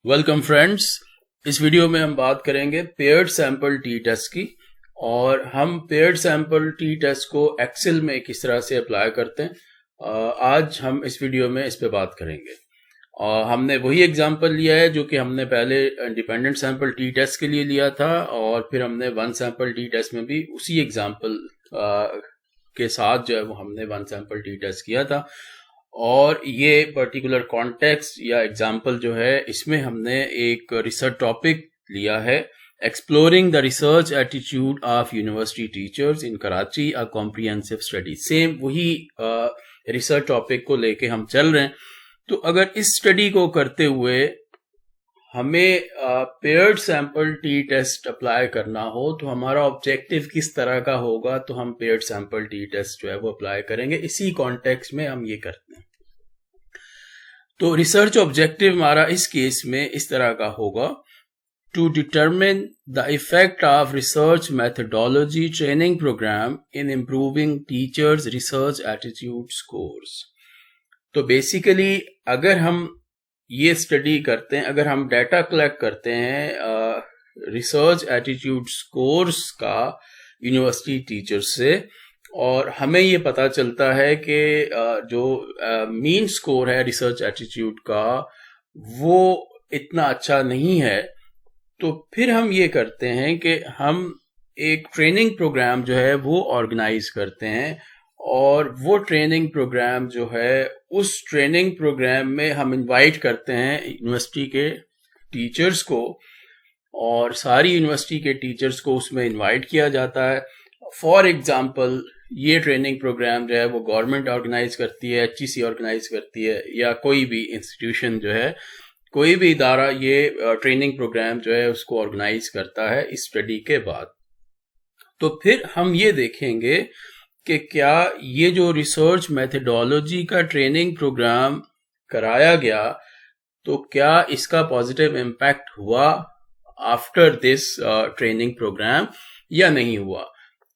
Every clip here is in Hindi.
Welcome friends. इस वीडियो में हम बात करेंगे पेयर्ड सैंपल टी टेस्ट की और हम पेयर्ड सैंपल टी टेस्ट को एक्सेल में किस तरह से अप्लाई करते हैं। आज हम इस वीडियो में इस पे बात करेंगे और हमने वही एग्जांपल लिया है जो कि हमने पहले इंडिपेंडेंट सैंपल टी टेस्ट के लिए लिया था और फिर हमने वन सैंपल टी टेस्ट में भी उसी एग्जांपल के साथ जो है वो हमने वन सैंपल टी टेस्ट किया था। और ये पर्टिकुलर कॉन्टेक्स्ट या एग्जाम्पल जो है इसमें हमने एक रिसर्च टॉपिक लिया है, exploring the research attitude of university teachers in Karachi a comprehensive study. Same वही रिसर्च टॉपिक को लेके हम चल रहे हैं। तो अगर इस स्टडी को करते हुए हमें paired sample T test apply करना हो तो हमारा ऑब्जेक्टिव किस तरह का होगा, तो हम पेयर्ड सैंपल टी टेस्ट जो है वो अप्लाई करेंगे। इसी कॉन्टेक्स्ट में हम ये करते हैं। तो रिसर्च ऑब्जेक्टिव हमारा इस केस में इस तरह का होगा, to determine the effect of research methodology training program in improving teachers research attitude scores. तो बेसिकली अगर हम ये स्टडी करते हैं, अगर हम डाटा कलेक्ट करते हैं रिसर्च एटीट्यूड स्कोर्स का यूनिवर्सिटी टीचर्स से और हमें ये पता चलता है कि जो मीन स्कोर है रिसर्च एटीट्यूड का वो इतना अच्छा नहीं है, तो फिर हम ये करते हैं कि हम एक ट्रेनिंग प्रोग्राम जो है वो ऑर्गेनाइज करते हैं और वो ट्रेनिंग प्रोग्राम जो है उस ट्रेनिंग प्रोग्राम में हम इनवाइट करते हैं यूनिवर्सिटी के टीचर्स को और सारी यूनिवर्सिटी के टीचर्स को उसमें इनवाइट किया जाता है। फॉर एग्जांपल ये ट्रेनिंग प्रोग्राम जो है वो गवर्नमेंट ऑर्गेनाइज करती है, HEC ऑर्गेनाइज करती है या कोई भी इंस्टीट्यूशन जो है, कोई भी इदारा ये ट्रेनिंग प्रोग्राम जो है उसको ऑर्गेनाइज करता है इस स्टडी के बाद। तो फिर हम ये देखेंगे कि क्या ये जो रिसर्च मेथडोलॉजी का ट्रेनिंग प्रोग्राम कराया गया तो क्या इसका पॉजिटिव इम्पैक्ट हुआ आफ्टर दिस ट्रेनिंग प्रोग्राम या नहीं हुआ।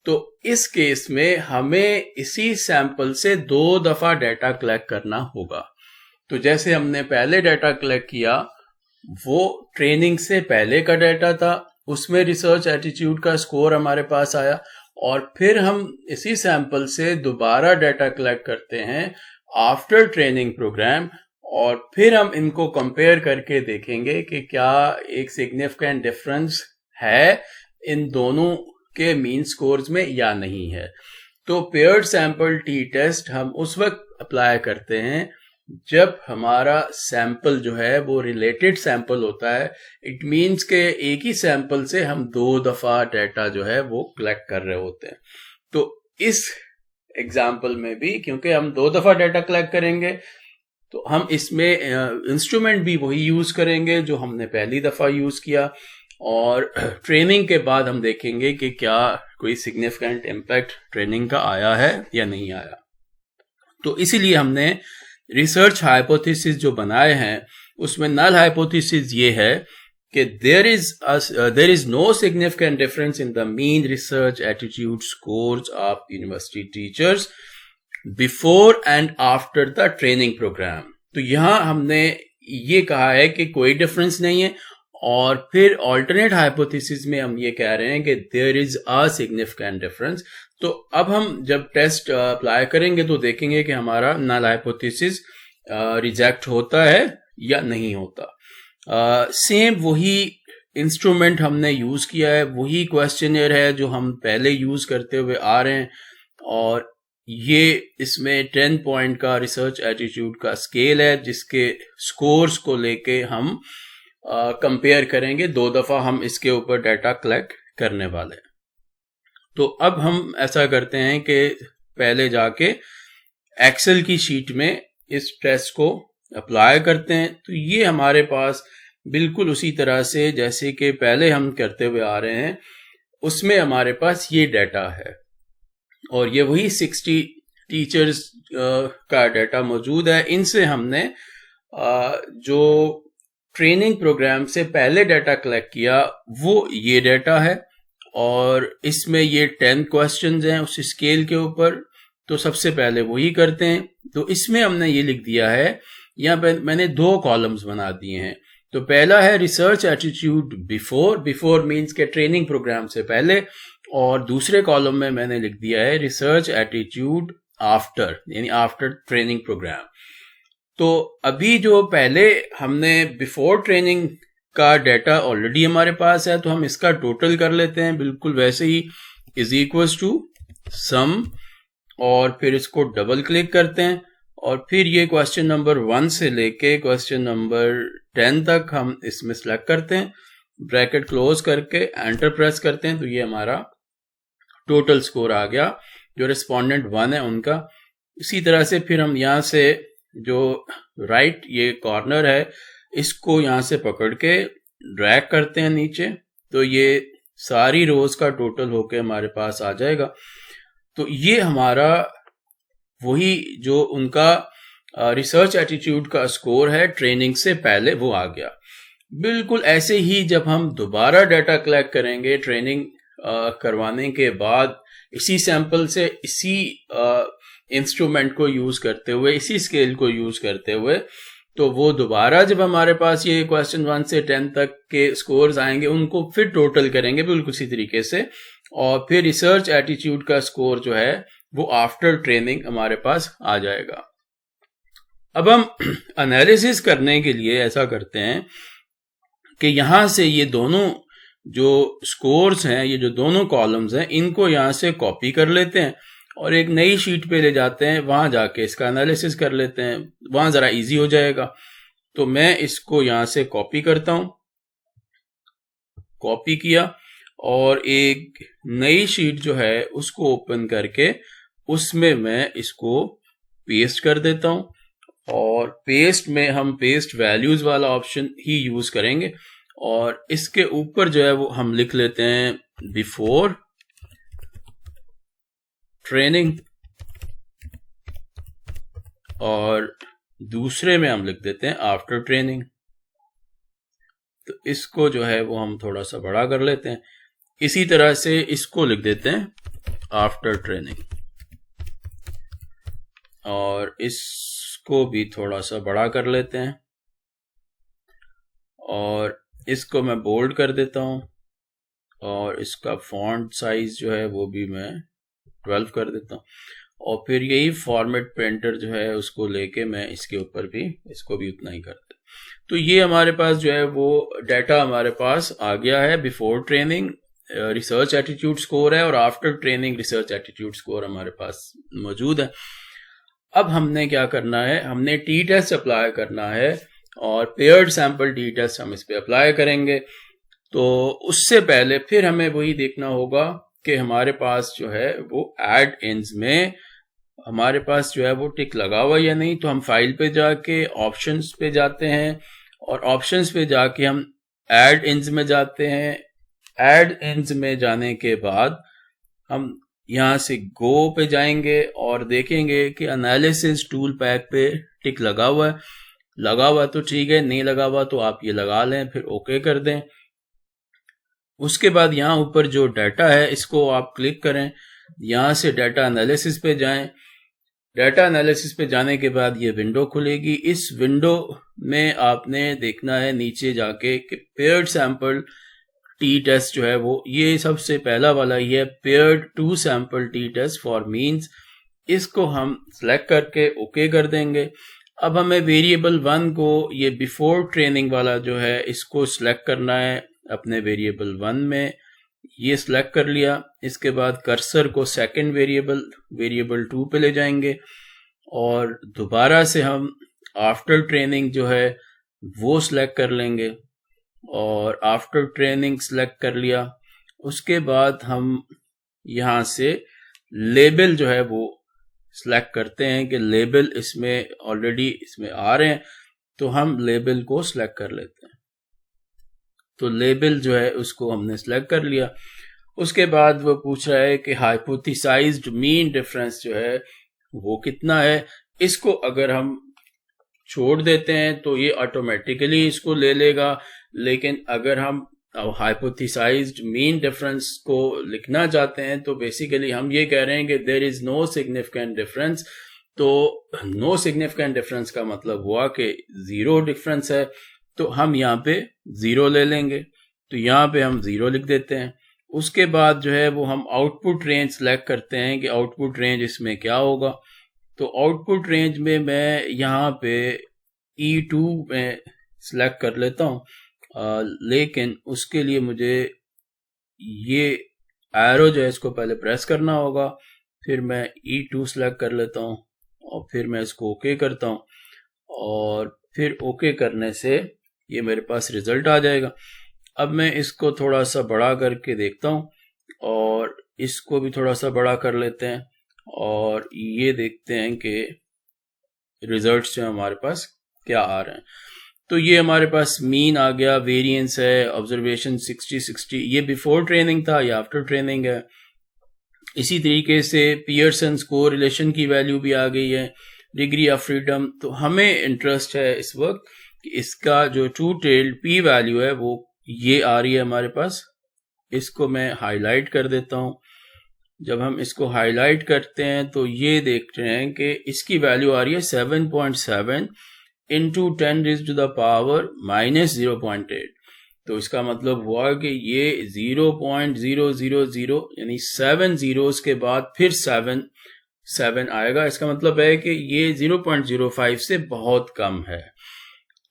तो इस केस में हमें इसी सैंपल से 2 दफा डाटा कलेक्ट करना होगा। तो जैसे हमने पहले डाटा कलेक्ट किया वो ट्रेनिंग से पहले का डाटा था, उसमें रिसर्च एटीट्यूड का स्कोर हमारे पास आया और फिर हम इसी सैंपल से दोबारा डाटा कलेक्ट करते हैं आफ्टर ट्रेनिंग प्रोग्राम और फिर हम इनको कंपेयर करके देखेंगे कि क्या एक सिग्निफिकेंट डिफरेंस है इन दोनों के मीन स्कोर्स में या नहीं है। तो पेयर्ड सैंपल टी टेस्ट हम उस वक्त अप्लाई करते हैं जब हमारा सैंपल जो है वो रिलेटेड सैंपल होता है। इट मीन्स के एक ही सैंपल से हम 2 दफा डाटा जो है वो कलेक्ट कर रहे होते हैं। तो इस एग्जांपल में भी क्योंकि हम 2 दफा डाटा कलेक्ट करेंगे तो हम इसमें इंस्ट्रूमेंट भी वही यूज करेंगे जो हमने पहली दफा यूज किया और ट्रेनिंग के बाद हम देखेंगे कि क्या कोई सिग्निफिकेंट इम्पैक्ट ट्रेनिंग का आया है या नहीं आया। तो इसीलिए हमने रिसर्च हाइपोथेसिस जो बनाए हैं उसमें नल हाइपोथेसिस ये है कि there is no significant difference in the mean research attitude scores of university teachers before and after the training program. तो यहां हमने ये कहा है कि कोई डिफरेंस नहीं है और फिर ऑल्टरनेट हाइपोथेसिस में हम ये कह रहे हैं कि there is a significant difference. तो अब हम जब टेस्ट अप्लाई करेंगे तो देखेंगे कि हमारा नल हाइपोथेसिस रिजेक्ट होता है या नहीं होता। सेम वही इंस्ट्रूमेंट हमने यूज किया है, वही क्वेश्चनर है जो हम पहले यूज करते हुए आ रहे हैं और ये इसमें 10 पॉइंट का रिसर्च एटीट्यूड का स्केल है जिसके स्कोर्स को लेके हम कंपेयर करेंगे। 2 दफा हम इसके ऊपर डाटा कलेक्ट करने वाले हैं। तो अब हम ऐसा करते हैं कि पहले जाके एक्सेल की शीट में इस टेस्ट को अप्लाई करते हैं। तो ये हमारे पास बिल्कुल उसी तरह से जैसे कि पहले हम करते हुए आ रहे हैं उसमें हमारे पास ये डाटा है और ये वही 60 टीचर्स का डाटा मौजूद है। इनसे हमने जो ट्रेनिंग प्रोग्राम से पहले डाटा कलेक्ट किया वो ये डाटा है और इसमें ये 10 क्वेश्चंस हैं उस स्केल के ऊपर। तो सबसे पहले वही करते हैं। तो इसमें हमने ये लिख दिया है, यहाँ पे मैंने 2 कॉलम्स बना दिए हैं। तो पहला है research attitude before, before means के ट्रेनिंग प्रोग्राम से पहले, और दूसरे कॉलम में मैंने लिख दिया है रिसर्च एटीट्यूड आफ्टर, यानी आफ्टर ट्रेनिंग प्रोग्राम। तो अभी जो पहले हमने बिफोर ट्रेनिंग का डाटा ऑलरेडी हमारे पास है, तो हम इसका टोटल कर लेते हैं बिल्कुल वैसे ही, इज इक्वल्स टू सम, और फिर इसको डबल क्लिक करते हैं, और फिर ये क्वेश्चन नंबर 1 से लेके क्वेश्चन नंबर 10 तक हम इसमें सेलेक्ट करते हैं, ब्रैकेट क्लोज करके एंटर प्रेस करते हैं, तो ये हमारा टोटल स्कोर आ गया जो रिस्पोंडेंट 1 है उनका। इसी तरह से फिर हम यहाँ से जो राइट ये कॉर्नर है इसको यहाँ से पकड़ के ड्रैग करते हैं नीचे, तो ये सारी रोज का टोटल होके हमारे पास आ जाएगा। तो ये हमारा वही जो उनका रिसर्च एटीट्यूड का स्कोर है ट्रेनिंग से पहले वो आ गया। बिल्कुल ऐसे ही जब हम दोबारा डाटा कलेक्ट करेंगे ट्रेनिंग करवाने के बाद, इसी सैंपल से इसी इंस्ट्रूमेंट को यूज करते हुए, इसी स्केल को यूज करते हुए, तो वो दोबारा जब हमारे पास ये क्वेश्चन 1 से 10 तक के स्कोर्स आएंगे उनको फिर टोटल करेंगे बिल्कुल इसी तरीके से, और फिर रिसर्च एटीट्यूड का स्कोर जो है वो आफ्टर ट्रेनिंग हमारे पास आ जाएगा। अब हम एनालिसिस करने के लिए ऐसा करते हैं कि यहां से ये दोनों जो स्कोर्स हैं, ये जो दोनों कॉलम्स हैं, इनको यहां से कॉपी कर लेते हैं और एक नई शीट पे ले जाते हैं, वहां जाके इसका एनालिसिस कर लेते हैं, वहां जरा इजी हो जाएगा। तो मैं इसको यहां से कॉपी करता हूं, कॉपी किया, और एक नई शीट जो है उसको ओपन करके उसमें मैं इसको पेस्ट कर देता हूं, और पेस्ट में हम पेस्ट वैल्यूज वाला ऑप्शन ही यूज करेंगे, और इसके ऊपर जो है वो हम लिख लेते हैं बिफोर ट्रेनिंग, और दूसरे में हम लिख देते हैं आफ्टर ट्रेनिंग। तो इसको जो है वो हम थोड़ा सा बड़ा कर लेते हैं, इसी तरह से इसको लिख देते हैं आफ्टर ट्रेनिंग, और इसको भी थोड़ा सा बड़ा कर लेते हैं, और इसको मैं बोल्ड कर देता हूं, और इसका फॉन्ट साइज जो है वो भी मैं 12 कर देता हूं, और फिर यही फॉर्मेट प्रिंटर जो है उसको लेके मैं इसके ऊपर भी इसको भी उतना ही कर देता। तो ये हमारे पास जो है वो डाटा हमारे पास आ गया है, before training research attitude score है और after training research attitude score हमारे पास मौजूद है। अब हमने क्या करना है, हमने टी टेस्ट अप्लाई करना है, और पेयर्ड सैंपल टी टेस्ट हम इस पे अप्लाई करेंगे। तो उससे पहले फिर हमें वही देखना होगा कि हमारे पास जो है वो ऐड इन्स में हमारे पास जो है वो टिक लगा हुआ या नहीं। तो हम फाइल पे जाके ऑप्शंस पे जाते हैं, और ऑप्शंस पे जाके हम ऐड इन्स में जाते हैं। ऐड इन्स में जाने के बाद हम यहाँ से गो पे जाएंगे और देखेंगे कि एनालिसिस टूल पैक पे टिक लगा हुआ है। लगा हुआ तो ठीक है, नहीं लगा हुआ तो आप ये लगा लें, फिर ओके कर दें। उसके बाद यहाँ ऊपर जो डाटा है इसको आप क्लिक करें, यहाँ से डाटा एनालिसिस पे जाएं। डाटा एनालिसिस पे जाने के बाद ये विंडो खुलेगी। इस विंडो में आपने देखना है नीचे जाके कि पेयर्ड सैंपल टी टेस्ट जो है वो ये सबसे पहला वाला ही है, paired two sample T test for means. इसको हम सिलेक्ट करके ओके कर देंगे। अब हमें वेरिएबल 1 को ये बिफोर ट्रेनिंग वाला जो है इसको सिलेक्ट करना है अपने वेरिएबल 1 में, ये सिलेक्ट कर लिया। इसके बाद कर्सर को सेकंड वेरिएबल 2 पे ले जाएंगे, और दोबारा से हम आफ्टर ट्रेनिंग जो है वो सिलेक्ट कर लेंगे, और आफ्टर ट्रेनिंग सिलेक्ट कर लिया। उसके बाद हम यहाँ से लेबल जो है वो सिलेक्ट करते हैं कि लेबल इसमें ऑलरेडी इसमें आ रहे हैं, तो हम लेबल को सिलेक्ट कर लेते हैं। तो लेबल जो है उसको हमने सिलेक्ट कर लिया। उसके बाद वो पूछ रहा है कि हाइपोथेसाइज्ड मीन डिफरेंस जो है वो कितना है। इसको अगर हम छोड़ देते हैं तो ये ऑटोमेटिकली इसको ले लेगा, लेकिन अगर हम हाइपोथेसाइज्ड मीन डिफरेंस को लिखना चाहते हैं तो बेसिकली हम ये कह रहे हैं कि there is no significant difference. तो नो सिग्निफिकेंट डिफरेंस का मतलब हुआ कि जीरो डिफरेंस है। तो हम यहाँ पे 0 ले लेंगे, तो यहाँ पे हम 0 लिख देते हैं। उसके बाद जो है वो हम आउटपुट रेंज सेलेक्ट करते हैं कि आउटपुट रेंज इसमें क्या होगा। तो आउटपुट रेंज में मैं यहाँ पे E2 में सेलेक्ट कर लेता हूँ, लेकिन उसके लिए मुझे ये एरो जो है इसको पहले प्रेस करना होगा, फिर मैं E2 सेलेक्ट कर लेता हूँ और फिर मैं इसको ओके करता हूँ, और फिर ओके करने से ये मेरे पास रिजल्ट आ जाएगा। अब मैं इसको थोड़ा सा बड़ा करके देखता हूँ और इसको भी थोड़ा सा बड़ा कर लेते हैं और ये देखते हैं कि रिजल्ट्स जो हमारे पास क्या आ रहे हैं। तो ये हमारे पास मीन आ गया, वेरिएंस है, ऑब्जर्वेशन 60-60, ये बिफोर ट्रेनिंग था, ये आफ्टर ट्रेनिंग है। इसी तरीके से पियर्सन स्कोर रिलेशन की वैल्यू भी आ गई है, डिग्री ऑफ फ्रीडम। तो हमें इंटरेस्ट है इस वक्त कि इसका जो ट्रू टेल्ड पी वैल्यू है वो ये आ रही है हमारे पास। इसको मैं हाईलाइट कर देता हूं। जब हम इसको हाईलाइट करते हैं तो ये देखते हैं कि इसकी वैल्यू आ रही है 7.7 इंटू 10⁻⁻⁻0.8। तो इसका मतलब हुआ कि ये 0.000 यानी 7 zeros के बाद फिर 7 आएगा। इसका मतलब है कि ये 0.05 से बहुत कम है।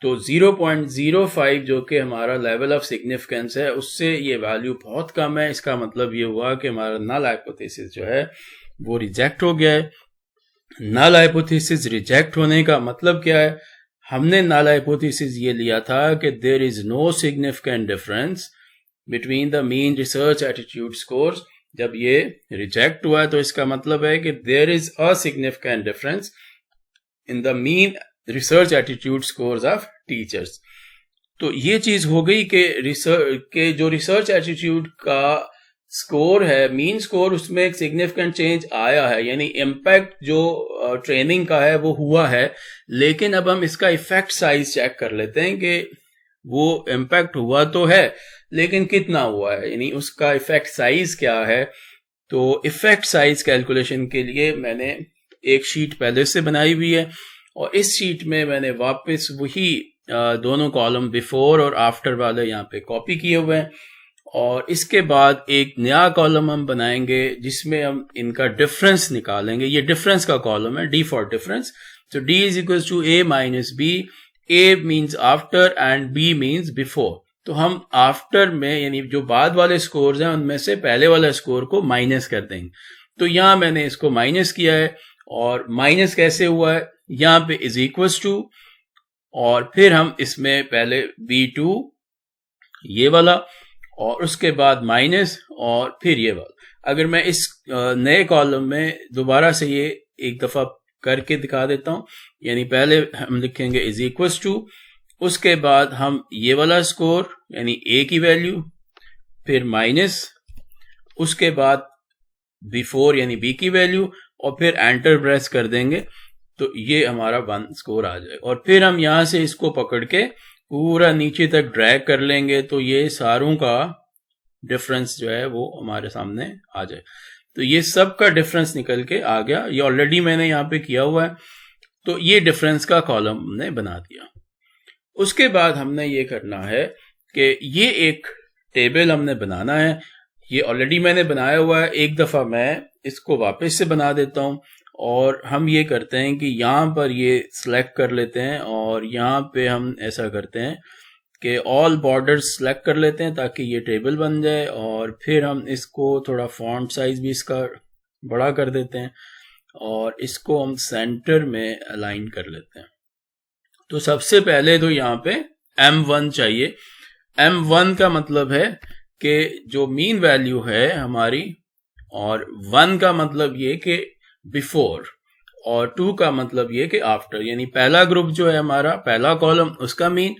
तो 0.05 जो कि हमारा लेवल ऑफ सिग्निफिकेंस है, उससे ये वैल्यू बहुत कम है। इसका मतलब ये हुआ कि हमारा नल हाइपोथेसिस जो है वो रिजेक्ट हो गया है। नल हाइपोथेसिस रिजेक्ट होने का मतलब क्या है? हमने नल हाइपोथेसिस ये लिया था कि there is no significant difference between the mean research attitude scores. जब ये रिजेक्ट हुआ है तो इसका मतलब है कि there is a significant difference in the mean research attitude scores of teachers. तो ये चीज हो गई कि जो रिसर्च एटीट्यूड का स्कोर है, मीन स्कोर, उसमें एक सिग्निफिकेंट चेंज आया है, यानी इम्पैक्ट जो ट्रेनिंग का है वो हुआ है। लेकिन अब हम इसका इफेक्ट साइज चेक कर लेते हैं कि वो इम्पैक्ट हुआ तो है लेकिन कितना हुआ है, यानी उसका इफेक्ट साइज क्या है। तो इफेक्ट साइज कैलकुलेशन के लिए मैंने एक शीट पहले से बनाई हुई है और इस शीट में मैंने वापस वही दोनों कॉलम बिफोर और आफ्टर वाले यहाँ पे कॉपी किए हुए हैं, और इसके बाद एक नया कॉलम हम बनाएंगे जिसमें हम इनका डिफरेंस निकालेंगे। ये डिफरेंस का कॉलम है, डी फॉर डिफरेंस। तो D is equal to A minus B. A means after and B means before. तो हम आफ्टर में यानी जो बाद वाले स्कोर्स हैं उनमें से पहले वाले स्कोर को माइनस कर देंगे। तो यहां मैंने इसको माइनस किया है, और माइनस कैसे हुआ है, यहां पे इज इक्वल टू, और फिर हम इसमें पहले B2 ये वाला और उसके बाद माइनस और फिर ये वाला। अगर मैं इस नए कॉलम में दोबारा से ये एक दफा करके दिखा देता हूं, यानी पहले हम लिखेंगे इज इक्वल टू, उसके बाद हम ये वाला स्कोर यानी ए की वैल्यू, फिर माइनस, उसके बाद बिफोर यानी बी की वैल्यू, और फिर एंटर प्रेस कर देंगे तो ये हमारा 1 स्कोर आ जाएगा। और फिर हम यहां से इसको पकड़ के पूरा नीचे तक ड्रैग कर लेंगे तो ये सारों का डिफरेंस जो है वो हमारे सामने आ जाए। तो ये सब का डिफरेंस निकल के आ गया, ये ऑलरेडी मैंने यहाँ पे किया हुआ है। तो ये डिफरेंस का कॉलम हमने बना दिया। उसके बाद हमने ये करना है कि ये एक टेबल हमने बनाना है। ये ऑलरेडी मैंने बनाया हुआ है, एक दफा मैं इसको वापस से बना देता हूं, और हम ये करते हैं कि यहाँ पर ये सिलेक्ट कर लेते हैं और यहाँ पे हम ऐसा करते हैं कि ऑल बॉर्डर्स सिलेक्ट कर लेते हैं ताकि ये टेबल बन जाए, और फिर हम इसको थोड़ा फॉन्ट साइज भी इसका बड़ा कर देते हैं और इसको हम सेंटर में अलाइन कर लेते हैं। तो सबसे पहले तो यहाँ पे M1 चाहिए। M1 का मतलब है कि जो मीन वैल्यू है हमारी, और 1 का मतलब ये कि बिफोर, और 2 का मतलब ये कि आफ्टर, यानी पहला ग्रुप जो है हमारा, पहला कॉलम, उसका मीन,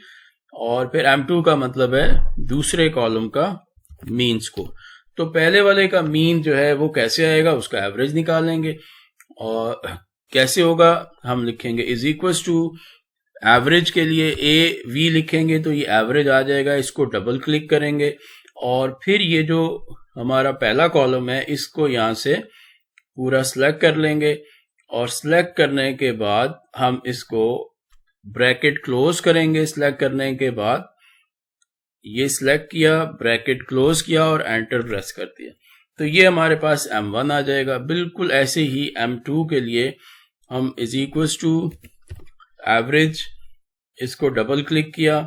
और फिर M2 का मतलब है दूसरे कॉलम का मीन स्कोर। तो पहले वाले का मीन जो है वो कैसे आएगा, उसका एवरेज निकालेंगे। और कैसे होगा, हम लिखेंगे इज इक्वल टू, एवरेज के लिए ए वी लिखेंगे तो ये एवरेज आ जाएगा। इसको डबल क्लिक करेंगे और फिर ये जो हमारा पहला कॉलम है इसको यहां से पूरा सिलेक्ट कर लेंगे, और सिलेक्ट करने के बाद हम इसको ब्रैकेट क्लोज करेंगे सिलेक्ट करने के बाद, ये सिलेक्ट किया, ब्रैकेट क्लोज किया और एंटर प्रेस कर दिया, तो ये हमारे पास M1 आ जाएगा। बिल्कुल ऐसे ही M2 के लिए हम इज इक्वल्स टू एवरेज, इसको डबल क्लिक किया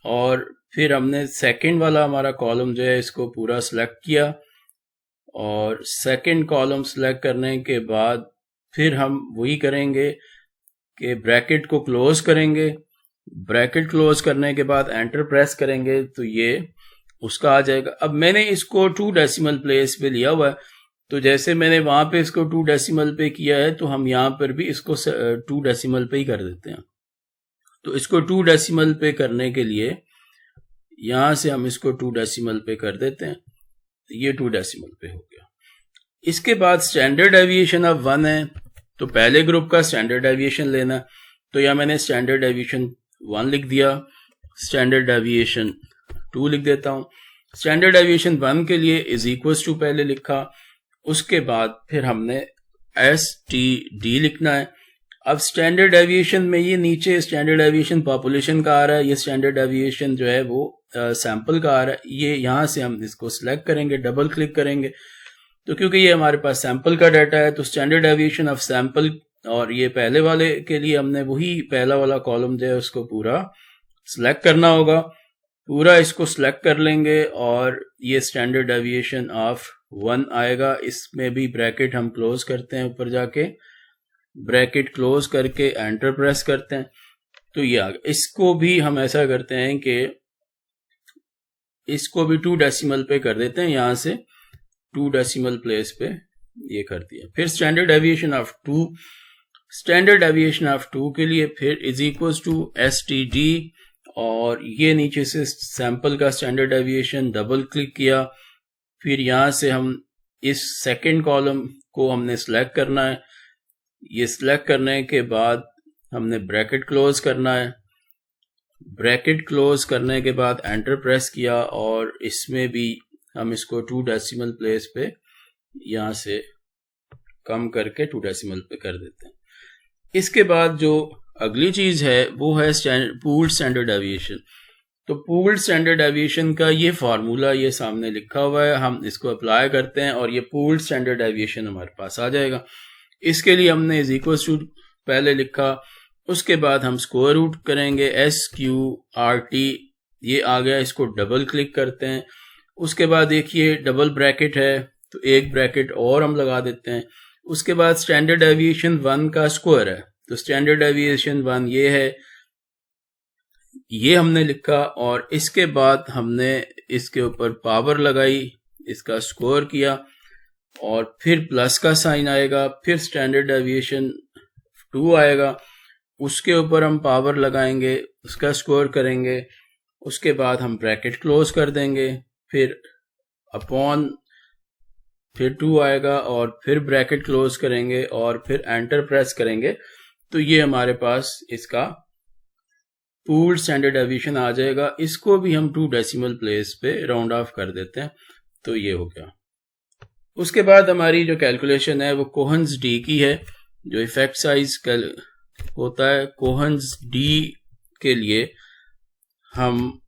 और फिर हमने सेकंड वाला हमारा कॉलम जो है इसको पूरा सिलेक्ट किया और सेकंड कॉलम सिलेक्ट करने के बाद फिर हम वही करेंगे कि ब्रैकेट को क्लोज करेंगे, ब्रैकेट क्लोज करने के बाद एंटर प्रेस करेंगे तो ये उसका आ जाएगा। अब मैंने इसको 2 डेसिमल प्लेस पे लिया हुआ है, तो जैसे मैंने वहां पे इसको 2 डेसिमल पे किया है तो हम यहाँ पर भी इसको 2 डेसिमल पे ही कर देते हैं। तो इसको 2 डेसिमल पे करने के लिए यहां से हम इसको 2 डेसिमल पे कर देते हैं, ये 2 डेसिमल पे हो गया। इसके बाद स्टैंडर्ड डेविएशन अब 1 है, तो पहले ग्रुप का स्टैंडर्ड डेविएशन लेना, तो यहाँ मैंने स्टैंडर्ड डेविएशन 1 लिख दिया, स्टैंडर्ड डेविएशन 2 लिख देता हूँ। स्टैंडर्ड डेविएशन 1 के लिए इज इक्वल्स टू पहले लिखा, उसके बाद फिर हमने STD लिखना है। अब स्टैंडर्ड डेविएशन में ये नीचे स्टैंडर्ड डेविएशन पॉपुलेशन का आ रहा है, ये स्टैंडर्ड डेविएशन जो है वो सैंपल का आ रहा है, ये यहाँ से हम इसको सिलेक्ट करेंगे, डबल क्लिक करेंगे, तो क्योंकि ये हमारे पास सैंपल का डाटा है तो स्टैंडर्ड डेविएशन ऑफ सैंपल, और ये पहले वाले के लिए हमने वही पहला वाला कॉलम जो है उसको पूरा सिलेक्ट करना होगा, पूरा इसको सिलेक्ट कर लेंगे और ये स्टैंडर्ड डेविएशन ऑफ 1 आएगा। इसमें भी ब्रैकेट हम क्लोज करते हैं, ऊपर जाके ब्रैकेट क्लोज करके एंटर प्रेस करते हैं, तो ये आ गया। इसको भी हम ऐसा करते हैं कि इसको भी 2 डेसिमल पे कर देते हैं, यहां से 2 डेसिमल प्लेस पे ये कर दिया। फिर standard deviation of 2, standard deviation of 2 के लिए फिर इज इक्वल्स टू STD और ये नीचे से सैंपल का स्टैंडर्ड डेविएशन, डबल क्लिक किया, फिर यहां से हम इस सेकंड कॉलम को हमने सिलेक्ट करना है, ये सिलेक्ट करने के बाद हमने ब्रैकेट क्लोज करना है, ब्रैकेट क्लोज करने के बाद एंटर प्रेस किया और इसमें भी हम इसको 2 डेसिमल प्लेस पे यहां से कम करके 2 डेसिमल पे कर देते हैं। इसके बाद जो अगली चीज है वो है पूल्ड स्टैंडर्ड डेविएशन। तो पूल्ड स्टैंडर्ड डेविएशन का ये फार्मूला ये सामने लिखा हुआ है, हम इसको अप्लाई करते हैं और ये पूल्ड स्टैंडर्ड डेविएशन हमारे पास आ जाएगा। इसके लिए हमने इज इक्वल्स टू पहले लिखा, उसके बाद हम स्क्वायर रूट करेंगे, SQRT ये आ गया, इसको डबल क्लिक करते हैं, उसके बाद देखिए डबल ब्रैकेट है तो एक ब्रैकेट और हम लगा देते हैं, उसके बाद स्टैंडर्ड डेविएशन 1 का स्क्वायर है, तो स्टैंडर्ड डेविएशन 1 ये है, ये हमने लिखा और इसके बाद हमने इसके ऊपर पावर लगाई, इसका स्क्वायर किया और फिर प्लस का साइन आएगा, फिर स्टैंडर्ड डेविएशन 2 आएगा, उसके ऊपर हम पावर लगाएंगे, उसका स्क्वायर करेंगे, उसके बाद हम ब्रैकेट क्लोज कर देंगे, फिर अपॉन फिर 2 आएगा और फिर ब्रैकेट क्लोज करेंगे और फिर एंटर प्रेस करेंगे, तो ये हमारे पास इसका पूल्ड स्टैंडर्ड डेविएशन आ जाएगा। इसको भी हम 2 डेसिमल प्लेस पे राउंड ऑफ कर देते हैं, तो ये हो गया। उसके बाद हमारी जो कैलकुलेशन है वो कोहन्स डी की है, जो इफेक्ट साइज होता है। कोहन्स डी के लिए हम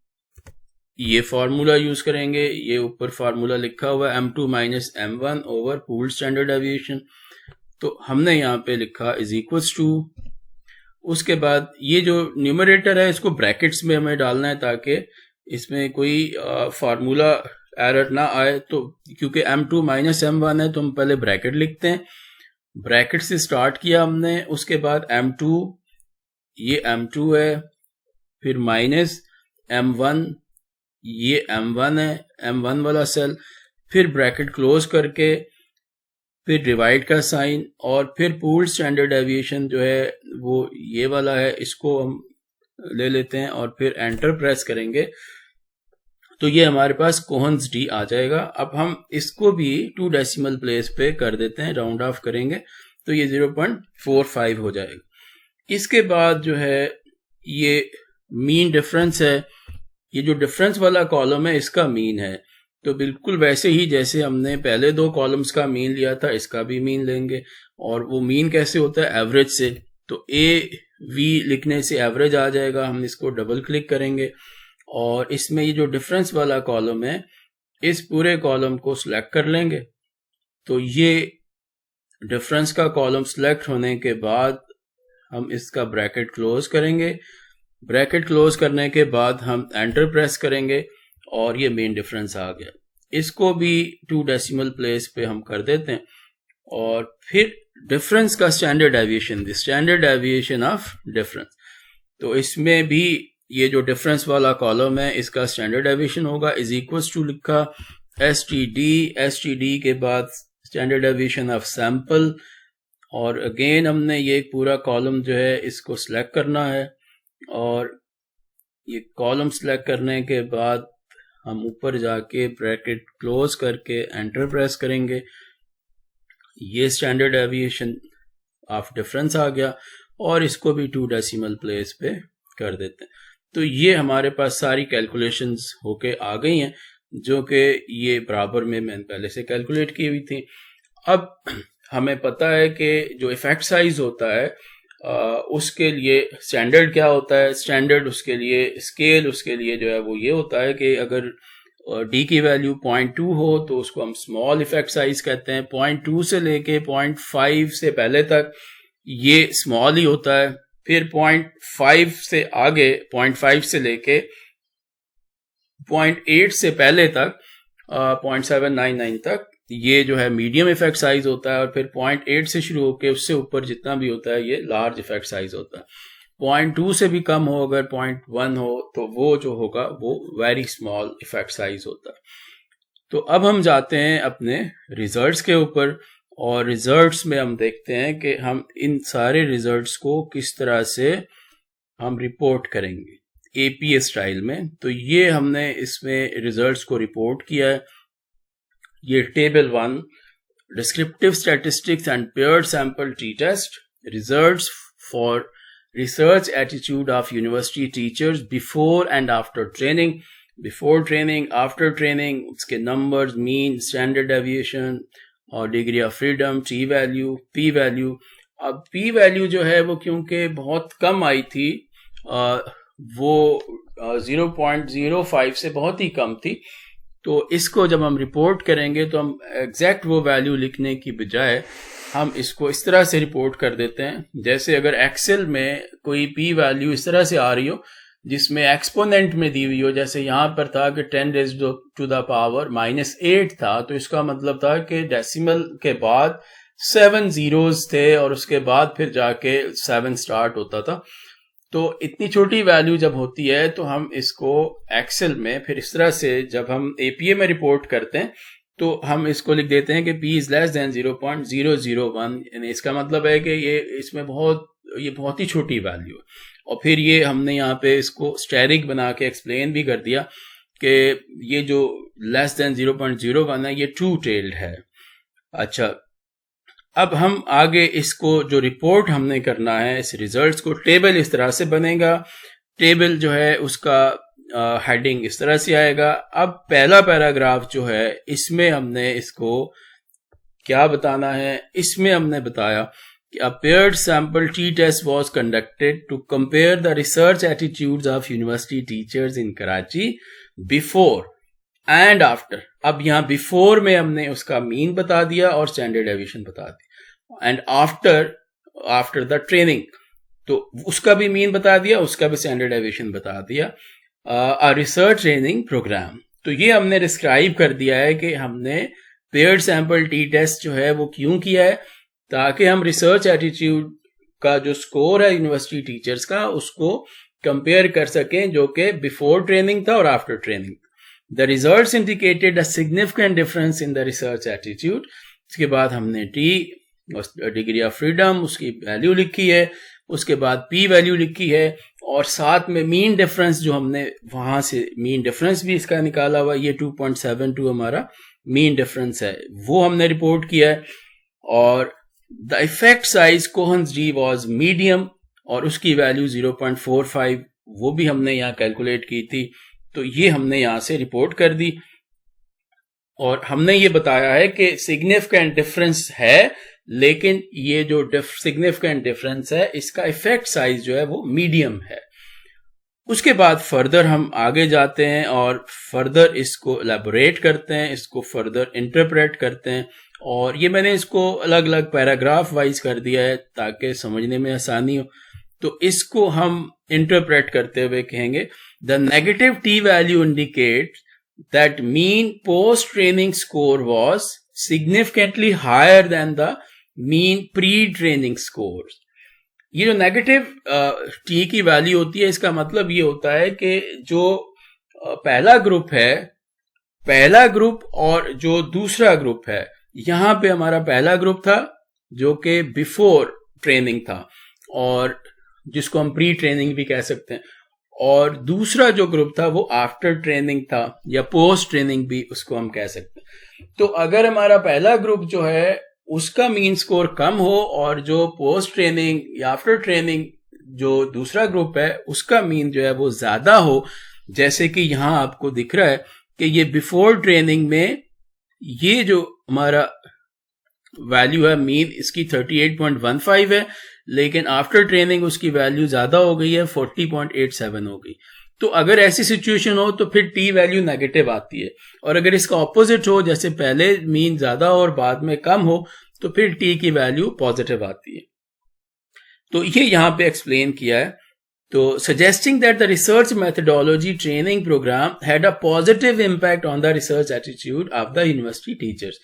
ये फार्मूला यूज करेंगे, ये ऊपर फार्मूला लिखा हुआ है M2 minus M1 over pooled standard deviation, तो हमने यहाँ पे लिखा इज इक्वल्स टू, उसके बाद ये जो न्यूमरेटर है इसको ब्रैकेट्स में हमें डालना है ताकि इसमें कोई फार्मूला एरर ना आए, तो क्योंकि M2 माइनस M1 है तो हम पहले ब्रैकेट लिखते हैं, ब्रैकेट से स्टार्ट किया हमने, उसके बाद M2 ये M2 है, फिर माइनस M1 ये M1 है, M1 वाला सेल, फिर ब्रैकेट क्लोज करके फिर डिवाइड का साइन और फिर पूल्ड स्टैंडर्ड डेविएशन जो है वो ये वाला है, इसको हम ले लेते हैं और फिर एंटर प्रेस करेंगे, तो ये हमारे पास कोहन्स डी आ जाएगा। अब हम इसको भी 2 डेसिमल प्लेस पे कर देते हैं, राउंड ऑफ करेंगे तो ये 0.45 हो जाएगा। इसके बाद जो है ये मीन डिफरेंस है, ये जो डिफरेंस वाला कॉलम है इसका मीन है, तो बिल्कुल वैसे ही जैसे हमने पहले 2 कॉलम्स का मीन लिया था इसका भी मीन लेंगे, और वो मीन कैसे होता है एवरेज से, तो A वी लिखने से एवरेज आ जाएगा। हम इसको डबल क्लिक करेंगे और इसमें ये जो डिफरेंस वाला कॉलम है इस पूरे कॉलम को सिलेक्ट कर लेंगे। तो ये डिफरेंस का कॉलम सिलेक्ट होने के बाद हम इसका ब्रैकेट क्लोज करेंगे। ब्रैकेट क्लोज करने के बाद हम एंटर प्रेस करेंगे और ये मेन डिफरेंस आ गया। इसको भी 2 डेसिमल प्लेस पे हम कर देते हैं और फिर डिफरेंस का standard deviation, the standard deviation of difference. तो इसमें भी ये जो डिफरेंस वाला कॉलम है इसका स्टैंडर्ड डेविएशन होगा इज इक्वल्स टू लिखा एसटीडी के बाद स्टैंडर्ड डेविएशन ऑफ सैंपल और अगेन हमने ये पूरा कॉलम जो है इसको सिलेक्ट करना है और ये कॉलम सिलेक्ट करने के बाद हम ऊपर जाके ब्रैकेट क्लोज करके एंटर प्रेस करेंगे। ये स्टैंडर्ड डेविएशन ऑफ डिफरेंस आ गया और इसको भी 2 डेसिमल प्लेस पे कर देते हैं। तो ये हमारे पास सारी कैलकुलेशंस होके आ गई हैं जो कि ये बराबर में मैंने पहले से कैलकुलेट की हुई थी। अब हमें पता है कि जो इफेक्ट साइज होता है उसके लिए स्टैंडर्ड क्या होता है। स्टैंडर्ड उसके लिए स्केल उसके लिए जो है वो ये होता है कि अगर डी की वैल्यू 0.2 हो तो उसको हम स्मॉल इफेक्ट साइज कहते हैं। 0.2 से लेके 0.5 से पहले तक ये स्मॉल ही होता है। फिर 0.5 से आगे 0.5 से लेके 0.8 से पहले तक 0.799 तक ये जो है मीडियम इफेक्ट साइज होता है और फिर 0.8 से शुरू होकर उससे ऊपर जितना भी होता है ये लार्ज इफेक्ट साइज होता है। 0.2 से भी कम हो अगर 0.1 हो तो वो जो होगा वो वेरी स्मॉल इफेक्ट साइज होता है। तो अब हम जाते हैं अपने रिजल्ट्स के ऊपर और रिजल्ट्स में हम देखते हैं कि हम इन सारे रिजल्ट्स को किस तरह से हम रिपोर्ट करेंगे एपीए स्टाइल में। तो ये हमने इसमें रिजल्ट्स को रिपोर्ट किया है। ये table 1 descriptive statistics and paired sample T test results for research attitude of university teachers before and after training. Before training, after training, उसके नंबर्स, मीन, स्टैंडर्ड डेविएशन और degree of freedom, T value, P value. अब पी वैल्यू जो है वो क्योंकि बहुत कम आई थी, वो 0.05 से बहुत ही कम थी, तो इसको जब हम रिपोर्ट करेंगे तो हम एग्जैक्ट वो वैल्यू लिखने की बजाय हम इसको इस तरह से रिपोर्ट कर देते हैं जैसे अगर एक्सेल में कोई पी वैल्यू इस तरह से आ रही हो जिसमें एक्सपोनेंट में दी हुई हो। जैसे यहाँ पर था कि 10 raised to the power -8 था, तो इसका मतलब था कि डेसिमल के बाद 7 zeros थे और उसके बाद फिर जाके 7 स्टार्ट होता था। तो इतनी छोटी वैल्यू जब होती है तो हम इसको एक्सेल में फिर इस तरह से जब हम एपीए में रिपोर्ट करते हैं तो हम इसको लिख देते हैं कि p is less than 0.001। यानी इसका मतलब है कि ये इसमें बहुत ही छोटी वैल्यू है। और फिर ये हमने यहाँ पे इसको स्टेरिक बना के एक्सप्लेन भी कर दिया कि ये जो लेस देन 0.01 है ये ट्रू टेल्ड है। अच्छा, अब हम आगे इसको जो रिपोर्ट हमने करना है इस रिजल्ट्स को, टेबल इस तरह से बनेगा। टेबल जो है उसका हेडिंग इस तरह से आएगा। अब पहला पैराग्राफ जो है इसमें हमने इसको क्या बताना है, इसमें हमने बताया कि a paired sample t-test was conducted to compare the research attitudes of university teachers in Karachi before and after। अब यहाँ before में हमने उसका मीन बता दिया और स्टैंडर्ड डेविएशन बता दिया, एंड आफ्टर द ट्रेनिंग तो उसका भी मीन बता दिया, उसका भी स्टैंडर्ड डेविएशन बता दिया। रिसर्च ट्रेनिंग प्रोग्राम, तो ये हमने डिस्क्राइब कर दिया है कि हमने पेयर्ड सैंपल टी टेस्ट जो है वो क्यों किया है, ताकि हम रिसर्च एटीट्यूड का जो स्कोर है यूनिवर्सिटी टीचर्स का उसको कंपेयर कर सकें जो कि बिफोर ट्रेनिंग था और after training. The results indicated a significant difference in the research attitude. इसके बाद हमने टी डिग्री ऑफ फ्रीडम उसकी वैल्यू लिखी है, उसके बाद पी वैल्यू लिखी है और साथ में मीन डिफरेंस जो हमने वहां से मीन डिफरेंस भी इसका निकाला हुआ, ये 2.72 हमारा मीन डिफरेंस है, वो हमने रिपोर्ट किया है। और the effect size Cohen's D was medium और उसकी वैल्यू 0.45 वो भी हमने यहाँ कैलकुलेट की थी, तो ये हमने यहाँ से रिपोर्ट कर दी। और हमने ये बताया है कि सिग्निफिकेंट डिफरेंस है लेकिन ये जो सिग्निफिकेंट डिफरेंस है, इसका इफेक्ट साइज जो है वो मीडियम है। उसके बाद फर्दर हम आगे जाते हैं और फर्दर इसको एलैबोरेट करते हैं, इसको फर्दर इंटरप्रेट करते हैं, और ये मैंने इसको अलग अलग पैराग्राफ वाइज कर दिया है ताकि समझने में आसानी हो। तो इसको हम इंटरप्रेट करते हुए कहेंगे, the negative T value indicate that mean post training score was significantly higher than the mean pre training score. ये जो नेगेटिव टी की वैल्यू होती है, इसका मतलब ये होता है कि जो पहला ग्रुप और जो दूसरा ग्रुप है, यहां पे हमारा पहला ग्रुप था जो कि बिफोर ट्रेनिंग था और जिसको हम प्री ट्रेनिंग भी कह सकते हैं, और दूसरा जो ग्रुप था वो आफ्टर ट्रेनिंग था या पोस्ट ट्रेनिंग भी उसको हम कह सकते हैं। तो अगर हमारा पहला ग्रुप जो है उसका मीन स्कोर कम हो और जो पोस्ट ट्रेनिंग या आफ्टर ट्रेनिंग जो दूसरा ग्रुप है उसका मीन जो है वो ज्यादा हो, जैसे कि यहां आपको दिख रहा है कि ये बिफोर ट्रेनिंग में ये जो हमारा वैल्यू है मीन इसकी 38.15 है, लेकिन आफ्टर ट्रेनिंग उसकी वैल्यू ज्यादा हो गई है, 40.87 हो गई। तो अगर ऐसी सिचुएशन हो तो फिर टी वैल्यू नेगेटिव आती है, और अगर इसका ऑपोजिट हो, जैसे पहले मीन ज्यादा और बाद में कम हो, तो फिर टी की वैल्यू पॉजिटिव आती है। तो ये यहां पे एक्सप्लेन किया है। तो suggesting that the research methodology training program had a positive impact on the research attitude of the university teachers।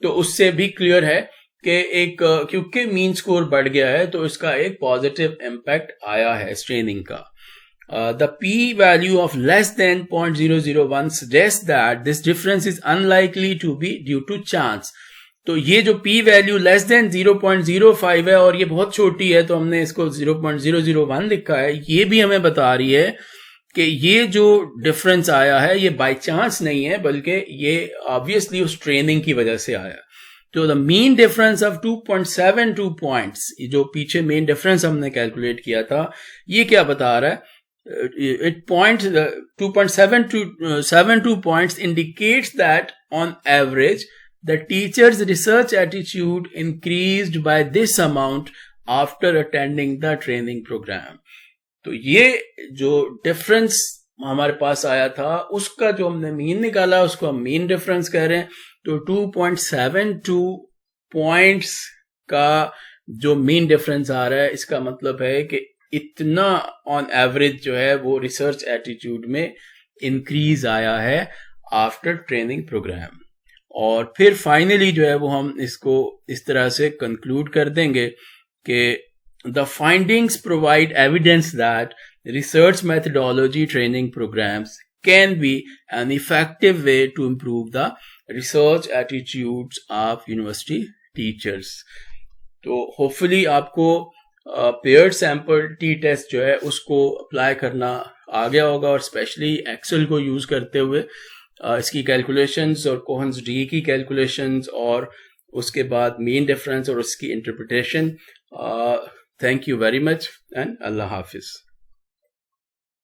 तो उससे भी क्लियर है कि एक क्योंकि मीन स्कोर बढ़ गया है तो इसका एक पॉजिटिव इम्पैक्ट आया है इस ट्रेनिंग का। The p-value of less than 0.001 suggests that this difference is unlikely to be due to chance। तो ये जो p वैल्यू लेस देन 0.05 है और ये बहुत छोटी है, तो हमने इसको 0.001 लिखा है, ये भी हमें बता रही है कि ये जो डिफरेंस आया है ये बाय चांस नहीं है, बल्कि ये ऑब्वियसली उस ट्रेनिंग की वजह से आया। तो the mean difference of 2.72 points, जो पीछे मेन डिफरेंस हमने कैलकुलेट किया था, ये क्या बता रहा है? It points 2.72 points indicates that on average the teacher's research attitude increased by this amount after attending the training program। तो ये जो डिफरेंस हमारे पास आया था उसका जो हमने मीन निकाला उसको हम मीन डिफरेंस कह रहे हैं। तो 2.72 पॉइंट्स का जो मीन डिफरेंस आ रहा है, इसका मतलब है कि इतना ऑन एवरेज जो है वो रिसर्च एटीट्यूड में इंक्रीज आया है आफ्टर ट्रेनिंग प्रोग्राम। और फिर फाइनली जो है वो हम इसको इस तरह से कंक्लूड कर देंगे कि the findings provide evidence that research methodology training programs can be an effective way to improve the research attitudes of university teachers. तो होपफुली आपको पेयर्ड सैंपल टी टेस्ट जो है उसको अप्लाई करना आ गया होगा, और स्पेशली एक्सेल को यूज करते हुए इसकी कैलकुलेशंस और कोहन्स डी की कैलकुलेशंस और उसके बाद मीन डिफरेंस और उसकी interpretation. Thank you very much and Allah Hafiz.